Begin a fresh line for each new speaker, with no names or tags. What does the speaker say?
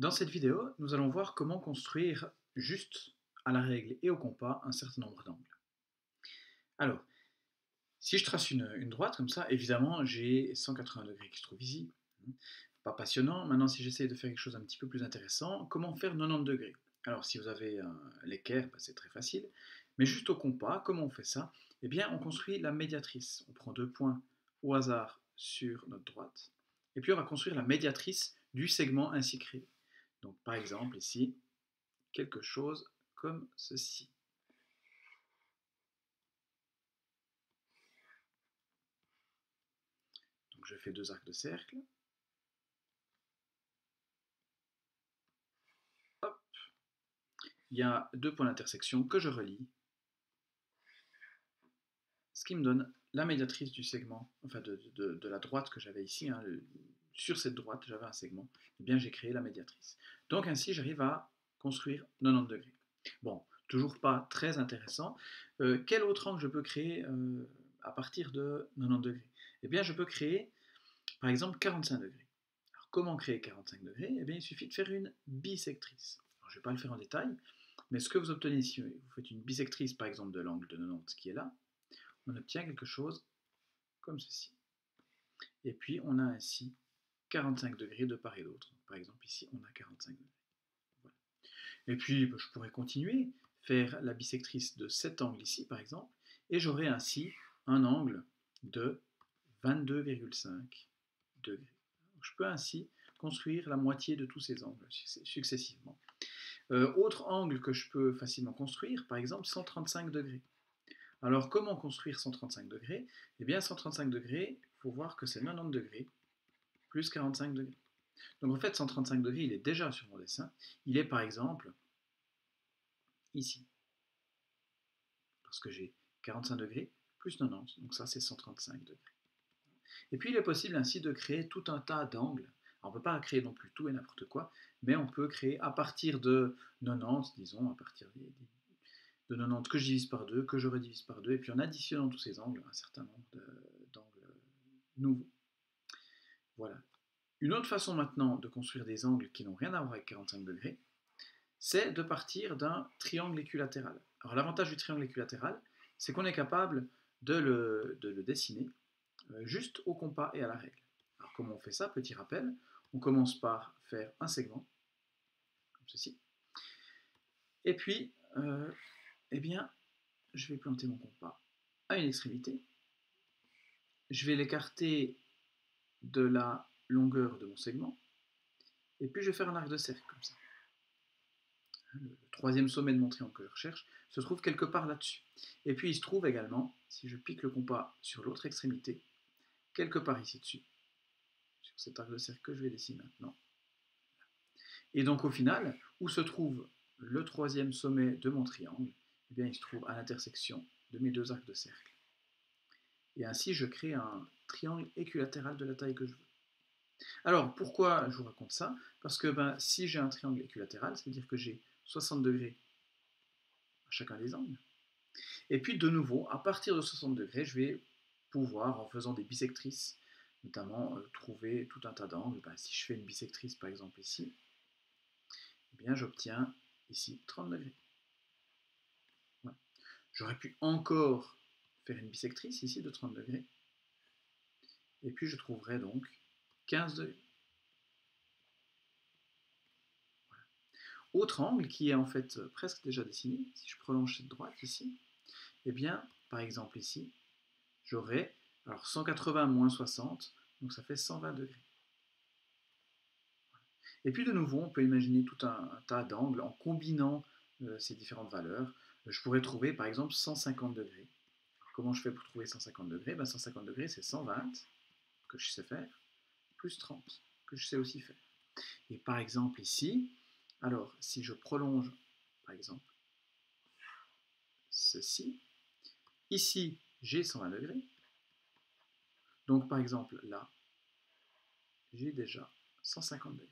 Dans cette vidéo, nous allons voir comment construire juste à la règle et au compas un certain nombre d'angles. Alors, si je trace une droite comme ça, évidemment j'ai 180 degrés qui se trouve ici. Pas passionnant. Maintenant, si j'essaie de faire quelque chose un petit peu plus intéressant, comment faire 90 degrés? Alors, si vous avez l'équerre, c'est très facile. Mais juste au compas, comment on fait ça? Eh bien, on construit la médiatrice. On prend deux points au hasard sur notre droite. Et puis, on va construire la médiatrice du segment ainsi créé. Donc, par exemple, ici, quelque chose comme ceci. Donc, je fais deux arcs de cercle. Hop. Il y a deux points d'intersection que je relie, ce qui me donne la médiatrice du segment, enfin de la droite que j'avais ici. Sur cette droite, j'avais un segment. Eh bien, j'ai créé la médiatrice. Donc, ainsi, j'arrive à construire 90 degrés. Bon, toujours pas très intéressant. Quel autre angle je peux créer à partir de 90 degrés? Eh bien, je peux créer, par exemple, 45 degrés. Alors, comment créer 45 degrés? Eh bien, il suffit de faire une bisectrice. Alors, je ne vais pas le faire en détail, mais ce que vous obtenez si vous faites une bisectrice, par exemple, de l'angle de 90 qui est là, on obtient quelque chose comme ceci. Et puis, on a ainsi 45 degrés de part et d'autre. Par exemple, ici, on a 45 degrés. Voilà. Et puis, je pourrais continuer, faire la bisectrice de cet angle ici, par exemple, et j'aurai ainsi un angle de 22,5 degrés. Je peux ainsi construire la moitié de tous ces angles successivement. Autre angle que je peux facilement construire, par exemple 135 degrés. Alors comment construire 135 degrés? Eh bien 135 degrés, il faut voir que c'est 90 degrés plus 45 degrés. Donc en fait 135 degrés, il est déjà sur mon dessin. Il est par exemple ici. Parce que j'ai 45 degrés plus 90. Donc ça c'est 135 degrés. Et puis il est possible ainsi de créer tout un tas d'angles. On ne peut pas créer non plus tout et n'importe quoi, mais on peut créer à partir de 90, disons, à partir de 90 que je divise par 2, que je redivise par 2, et puis en additionnant tous ces angles, un certain nombre d'angles nouveaux. Voilà. Une autre façon maintenant de construire des angles qui n'ont rien à voir avec 45 degrés, c'est de partir d'un triangle équilatéral. Alors l'avantage du triangle équilatéral, c'est qu'on est capable de le dessiner juste au compas et à la règle. Alors comment on fait ça? Petit rappel, on commence par faire un segment, comme ceci, et puis, eh bien, je vais planter mon compas à une extrémité, je vais l'écarter de la longueur de mon segment, et puis je vais faire un arc de cercle, comme ça. Le troisième sommet de mon triangle que je recherche se trouve quelque part là-dessus. Et puis il se trouve également, si je pique le compas sur l'autre extrémité, quelque part ici dessus, sur cet arc de cercle que je vais dessiner maintenant. Et donc au final, où se trouve le troisième sommet de mon triangle? Eh bien il se trouve à l'intersection de mes deux arcs de cercle. Et ainsi je crée un triangle équilatéral de la taille que je veux. Alors pourquoi je vous raconte ça? Parce que si j'ai un triangle équilatéral, ça veut dire que j'ai 60 degrés à chacun des angles. Et puis de nouveau, à partir de 60 degrés, je vais pouvoir, en faisant des bisectrices, notamment trouver tout un tas d'angles. Si je fais une bisectrice par exemple ici, eh bien j'obtiens ici 30 degrés. Voilà. J'aurais pu encore faire une bisectrice ici de 30 degrés. Et puis je trouverai donc 15 degrés. Voilà. Autre angle qui est en fait presque déjà dessiné, si je prolonge cette droite ici, eh bien par exemple ici, j'aurai alors 180 moins 60, donc ça fait 120 degrés. Et puis de nouveau, on peut imaginer tout un tas d'angles en combinant ces différentes valeurs. Je pourrais trouver par exemple 150 degrés. Alors, comment je fais pour trouver 150 degrés? 150 degrés, c'est 120 que je sais faire, plus 30 que je sais aussi faire. Et par exemple ici, alors si je prolonge par exemple ceci, ici j'ai 120 degrés. Donc par exemple là, j'ai déjà 150 degrés.